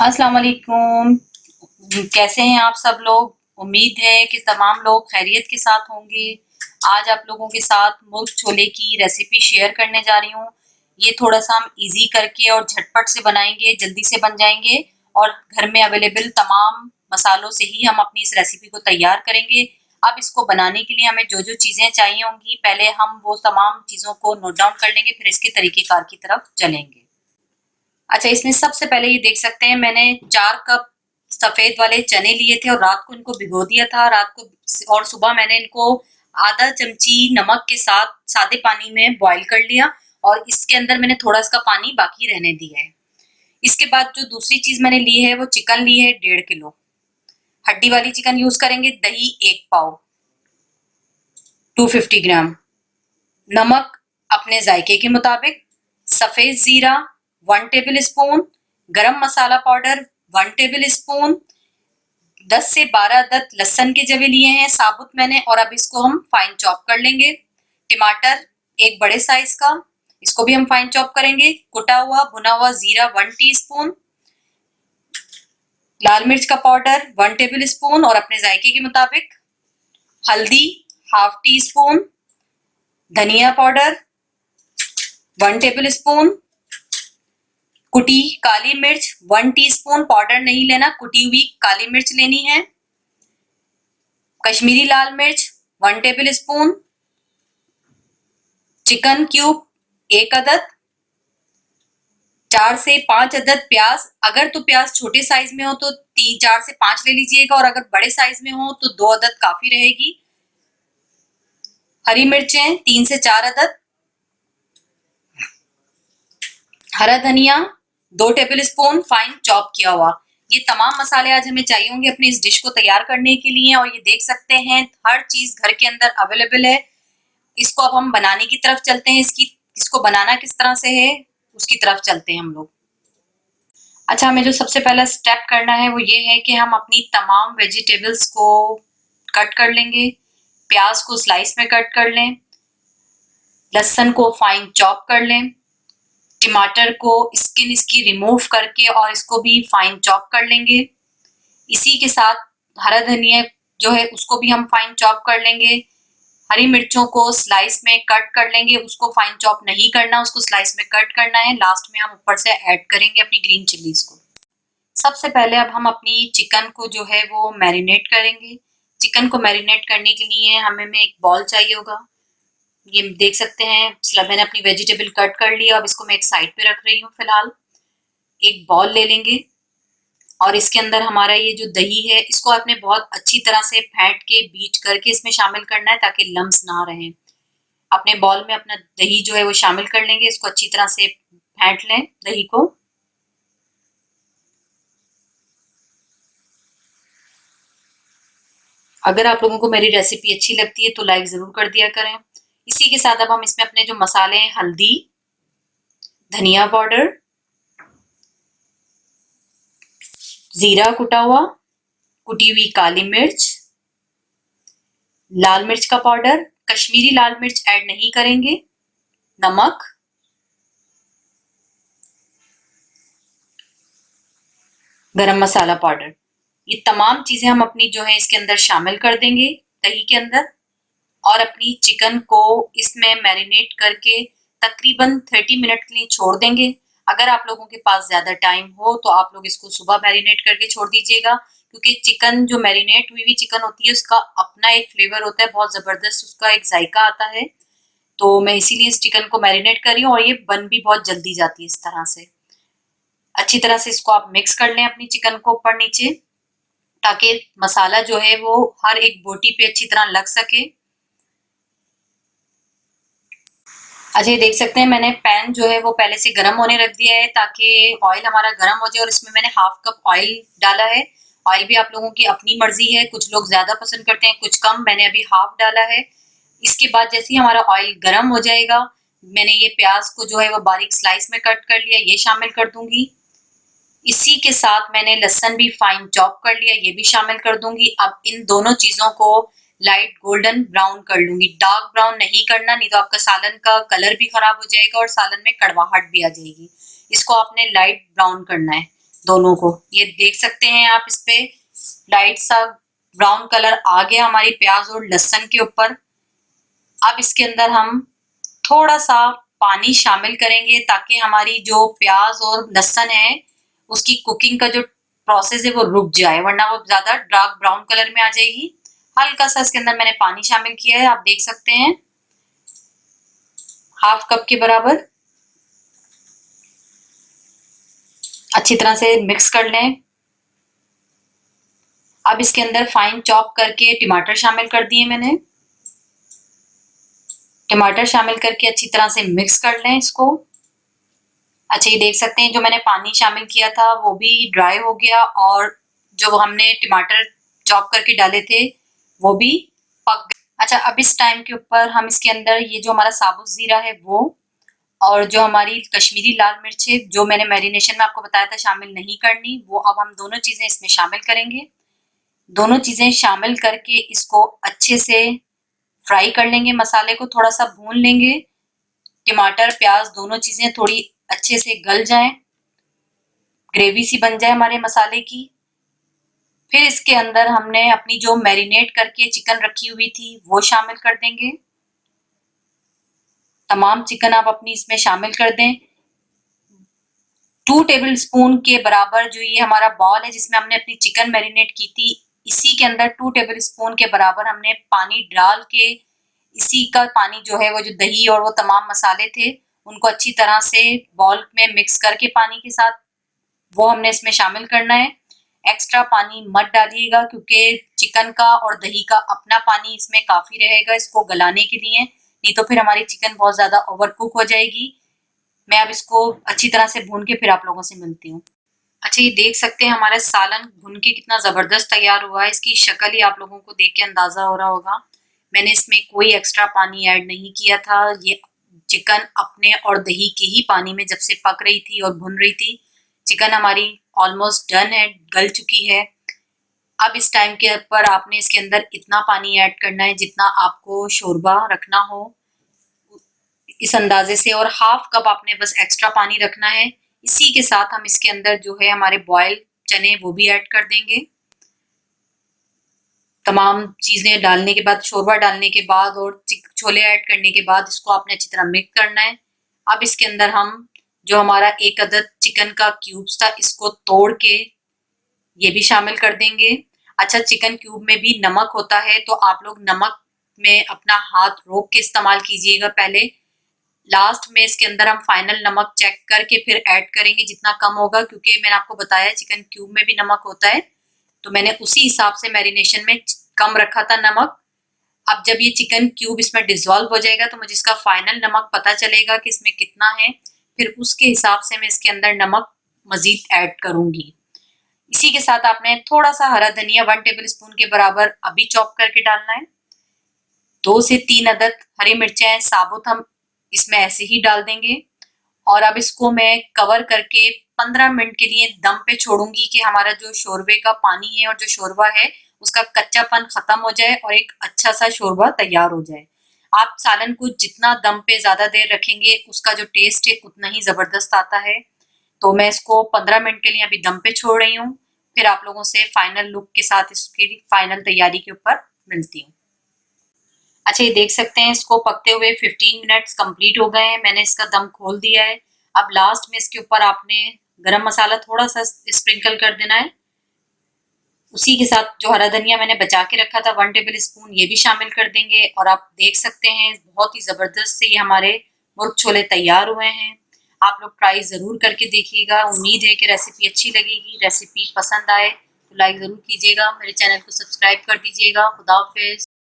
अस्सलाम वालेकुम। कैसे हैं आप सब लोग? उम्मीद है कि तमाम लोग खैरियत के साथ होंगे। आज आप लोगों के साथ मुल्क छोले की रेसिपी शेयर करने जा रही हूँ। ये थोड़ा-सा हम इज़ी करके और झटपट से बनाएँगे, जल्दी से बन जाएँगे और घर में अवेलेबल तमाम मसालों से ही हम अपनी इस रेसिपी को तैयार करेंगे। अब इसको बनाने के लिए हमें जो-जो चीज़ें चाहिए होंगी, पहले हम वो तमाम चीज़ों को नोट डाउन कर लेंगे, फिर इसके तरीक़ेकार की तरफ चलेंगे। अच्छा, इसमें सबसे पहले ये देख सकते हैं मैंने 4 कप सफ़ेद वाले चने लिए थे और रात को इनको भिगो दिया था। रात को और सुबह मैंने इनको आधा चमची नमक के साथ सादे पानी में बॉयल कर लिया और इसके अंदर मैंने थोड़ा इसका पानी बाकी रहने दिया है। इसके बाद जो दूसरी चीज़ मैंने ली है वो चिकन ली है 1.5 किलो। हड्डी वाली चिकन यूज़ करेंगे। दही 1 पाव, 250 ग्राम। नमक अपने जायके के मुताबिक। सफ़ेद ज़ीरा 1 टेबल स्पून। गरम मसाला पाउडर 1 टेबल स्पून। 10 से 12 अदद लहसुन के जवे लिए हैं साबुत मैंने और अब इसको हम फाइन चॉप कर लेंगे। टमाटर 1 बड़े साइज का, इसको भी हम फाइन चॉप करेंगे। कुटा हुआ भुना हुआ ज़ीरा 1 टीस्पून। लाल मिर्च का पाउडर 1 टेबल स्पून और अपने जायके के मुताबिक। हल्दी ½ टीस्पून। धनिया पाउडर 1 टेबल स्पून। कुटी काली मिर्च 1 टीस्पून, पाउडर नहीं लेना, कुटी हुई काली मिर्च लेनी है। कश्मीरी लाल मिर्च 1 टेबल स्पून। चिकन क्यूब 1 अदद। 4 से 5 अदद प्याज। अगर तो प्याज छोटे साइज में हो तो 4 से 5 ले लीजिएगा और अगर बड़े साइज में हो तो 2 अदद काफी रहेगी। हरी मिर्चें 3 से 4 अदद। हरा धनिया 2 टेबल स्पून फाइन चॉप किया हुआ। ये तमाम मसाले आज हमें चाहिए होंगे अपनी इस डिश को तैयार करने के लिए और ये देख सकते हैं हर चीज घर के अंदर अवेलेबल है। इसको अब हम बनाने की तरफ चलते हैं। इसको बनाना किस तरह से है उसकी तरफ चलते हैं हम लोग। अच्छा, हमें जो सबसे पहला स्टेप करना है वो ये है कि हम अपनी तमाम वेजिटेबल्स को कट कर लेंगे। प्याज को स्लाइस में कट कर लें। लहसुन को फाइन चॉप कर लें। टमाटर को स्किन इसकी रिमूव करके और इसको भी फाइन चॉप कर लेंगे। इसी के साथ हरा धनिया जो है उसको भी हम फाइन चॉप कर लेंगे। हरी मिर्चों को स्लाइस में कट कर लेंगे, उसको फाइन चॉप नहीं करना, उसको स्लाइस में कट करना है। लास्ट में हम ऊपर से ऐड करेंगे अपनी ग्रीन चिल्लीज को। सबसे पहले अब हम अपनी चिकन को जो है वो मैरिनेट करेंगे। चिकन को मैरिनेट करने के लिए हमें एक बॉल चाहिए होगा। ये देख सकते हैं मैंने अपनी वेजिटेबल कट कर लिया। अब इसको मैं एक साइड पे रख रही हूँ फिलहाल। एक बॉल ले लेंगे और इसके अंदर हमारा ये जो दही है इसको आपने बहुत अच्छी तरह से फेंट के बीट करके इसमें शामिल करना है ताकि लम्स ना रहें। अपने बॉल में अपना दही जो है वो शामिल कर लेंगे। इसको अच्छी तरह से फेंट लें दही को। अगर आप लोगों को मेरी रेसिपी अच्छी लगती है तो लाइक जरूर कर दिया करें। इसी के साथ अब हम इसमें अपने जो मसाले हैं हल्दी, धनिया पाउडर, जीरा कुटा हुआ, कुटी हुई काली मिर्च, लाल मिर्च का पाउडर, कश्मीरी लाल मिर्च ऐड नहीं करेंगे, नमक, गरम मसाला पाउडर। ये तमाम चीजें हम अपनी जो है इसके अंदर शामिल कर देंगे दही के अंदर और अपनी चिकन को इसमें मैरिनेट करके तकरीबन 30 मिनट के लिए छोड़ देंगे। अगर आप लोगों के पास ज्यादा टाइम हो तो आप लोग इसको सुबह मैरिनेट करके छोड़ दीजिएगा क्योंकि चिकन जो मैरिनेट हुई हुई चिकन होती है उसका अपना एक फ्लेवर होता है, बहुत जबरदस्त उसका एक जायका आता है। तो मैं इसीलिए इस चिकन को मैरिनेट कर रही हूँ और ये बन भी बहुत जल्दी जाती है इस तरह से। अच्छी तरह से इसको आप मिक्स कर लें अपनी चिकन को ऊपर नीचे ताकि मसाला जो है वो हर एक बोटी पे अच्छी तरह लग सके। अच्छा, ये देख सकते हैं मैंने पैन जो है वो पहले से गर्म होने रख दिया है ताकि ऑयल हमारा गर्म हो जाए और इसमें मैंने ½ कप ऑयल डाला है। ऑयल भी आप लोगों की अपनी मर्जी है, कुछ लोग ज्यादा पसंद करते हैं कुछ कम, मैंने अभी ½ डाला है। इसके बाद जैसे ही हमारा ऑयल गर्म हो जाएगा मैंने ये प्याज को जो है वो बारीक स्लाइस में कट कर लिया, ये शामिल कर दूंगी। इसी के साथ मैंने लहसुन भी फाइन चॉप कर लिया, ये भी शामिल कर दूंगी। अब इन दोनों चीजों को लाइट गोल्डन ब्राउन कर लूंगी। डार्क ब्राउन नहीं करना, नहीं तो आपका सालन का कलर भी खराब हो जाएगा और सालन में कड़वाहट भी आ जाएगी। इसको आपने लाइट ब्राउन करना है। दोनों को। ये देख सकते हैं आप, इस पे लाइट सा ब्राउन कलर आ गया हमारी प्याज और लहसुन के ऊपर। अब इसके अंदर हम थोड़ा सा पानी शामिल करेंगे ताकि हमारी जो प्याज और लहसुन है उसकी कुकिंग का जो प्रोसेस है वो रुक जाए, वरना वो ज्यादा डार्क ब्राउन कलर में आ जाएगी। हल्का सा इसके अंदर मैंने पानी शामिल किया है, आप देख सकते हैं, हाफ कप के बराबर। अच्छी तरह से मिक्स कर लें। अब इसके अंदर फाइन चॉप करके टमाटर शामिल कर दिए मैंने। टमाटर शामिल करके अच्छी तरह से मिक्स कर लें इसको। अच्छा, ये देख सकते हैं जो मैंने पानी शामिल किया था वो भी ड्राई हो गया और जो हमने टमाटर चॉप करके डाले थे वो भी पक गए। अच्छा, अब इस टाइम के ऊपर हम इसके अंदर ये जो हमारा साबुत जीरा है वो और जो हमारी कश्मीरी लाल मिर्च है, जो मैंने मैरिनेशन में आपको बताया था शामिल नहीं करनी, वो अब हम दोनों चीजें इसमें शामिल करेंगे। दोनों चीजें शामिल करके इसको अच्छे से फ्राई कर लेंगे, मसाले को थोड़ा सा भून लेंगे। टमाटर प्याज दोनों चीजें थोड़ी अच्छे से गल जाएं, ग्रेवी सी बन जाए हमारे मसाले की। फिर इसके अंदर हमने अपनी जो मैरिनेट करके चिकन रखी हुई थी वो शामिल कर देंगे। तमाम चिकन आप अपनी इसमें शामिल कर दें। 2 टेबल स्पून के बराबर जो ये हमारा बॉल है जिसमें हमने अपनी चिकन मैरिनेट की थी, इसी के अंदर 2 टेबल स्पून के बराबर हमने पानी डाल के, इसी का पानी जो है वो जो दही और वो तमाम मसाले थे उनको अच्छी तरह से बॉल में मिक्स करके पानी के साथ वो हमने इसमें शामिल करना है। एक्स्ट्रा पानी मत डालिएगा क्योंकि चिकन का और दही का अपना पानी इसमें काफी रहेगा इसको गलाने के लिए, नहीं तो फिर हमारी चिकन बहुत ज्यादा ओवरकुक हो जाएगी। मैं अब इसको अच्छी तरह से भून के फिर आप लोगों से मिलती हूँ। अच्छा, ये देख सकते हैं हमारा सालन भुन के कितना जबरदस्त तैयार हुआ है। इसकी शक्ल ही आप लोगों को देख के अंदाजा हो रहा होगा। मैंने इसमें कोई एक्स्ट्रा पानी ऐड नहीं किया था। ये चिकन अपने और दही के ही पानी में जब से पक रही थी और भुन रही थी, चिकन हमारी ऑलमोस्ट डन है, गल चुकी है। अब इस टाइम के ऊपर आपने इसके अंदर इतना पानी ऐड करना है जितना आपको शोरबा रखना हो, इस अंदाजे से, और हाफ कप आपने बस एक्स्ट्रा पानी रखना है। इसी के साथ हम इसके अंदर जो है हमारे बॉयल चने वो भी ऐड कर देंगे। तमाम चीजें डालने के बाद, शोरबा डालने के बाद और छोले ऐड करने के बाद इसको आपने अच्छी तरह मिक्स करना है। अब इसके अंदर हम जो हमारा एक अदद चिकन का क्यूब्स था इसको तोड़ के ये भी शामिल कर देंगे। अच्छा, चिकन क्यूब में भी नमक होता है तो आप लोग नमक में अपना हाथ रोक के इस्तेमाल कीजिएगा पहले। लास्ट में इसके अंदर हम फाइनल नमक चेक करके फिर ऐड करेंगे जितना कम होगा, क्योंकि मैंने आपको बताया चिकन क्यूब में भी नमक होता है, तो मैंने उसी हिसाब से मैरिनेशन में कम रखा था नमक। अब जब ये चिकन क्यूब इसमें डिजोल्व हो जाएगा तो मुझे इसका फाइनल नमक पता चलेगा कि इसमें कितना है, फिर उसके हिसाब से मैं इसके अंदर नमक मजीद ऐड करूंगी। इसी के साथ आपने थोड़ा सा हरा धनिया 1 टेबल स्पून के बराबर अभी चॉप करके डालना है। 2 से 3 अदद हरी मिर्चें साबुत हम इसमें ऐसे ही डाल देंगे और अब इसको मैं कवर करके 15 मिनट के लिए दम पे छोड़ूंगी कि हमारा जो शोरबे का पानी है और जो शोरबा है उसका कच्चापन खत्म हो जाए और एक अच्छा सा शोरबा तैयार हो जाए। आप सालन को जितना दम पे ज्यादा देर रखेंगे उसका जो टेस्ट है उतना ही जबरदस्त आता है। तो मैं इसको 15 मिनट के लिए अभी दम पे छोड़ रही हूँ, फिर आप लोगों से फाइनल लुक के साथ इसकी फाइनल तैयारी के ऊपर मिलती हूँ। अच्छा, ये देख सकते हैं इसको पकते हुए 15 मिनट्स कंप्लीट हो गए हैं, मैंने इसका दम खोल दिया है। अब लास्ट में इसके ऊपर आपने गरम मसाला थोड़ा सा स्प्रिंकल कर देना है। उसी के साथ जो हरा धनिया मैंने बचा के रखा था 1 टेबल स्पून ये भी शामिल कर देंगे और आप देख सकते हैं बहुत ही जबरदस्त से ये हमारे मुर्ग छोले तैयार हुए हैं। आप लोग ट्राई जरूर करके देखिएगा। उम्मीद है कि रेसिपी अच्छी लगेगी। रेसिपी पसंद आए तो लाइक जरूर कीजिएगा, मेरे चैनल को सब्सक्राइब कर दीजिएगा। खुदा हाफिज।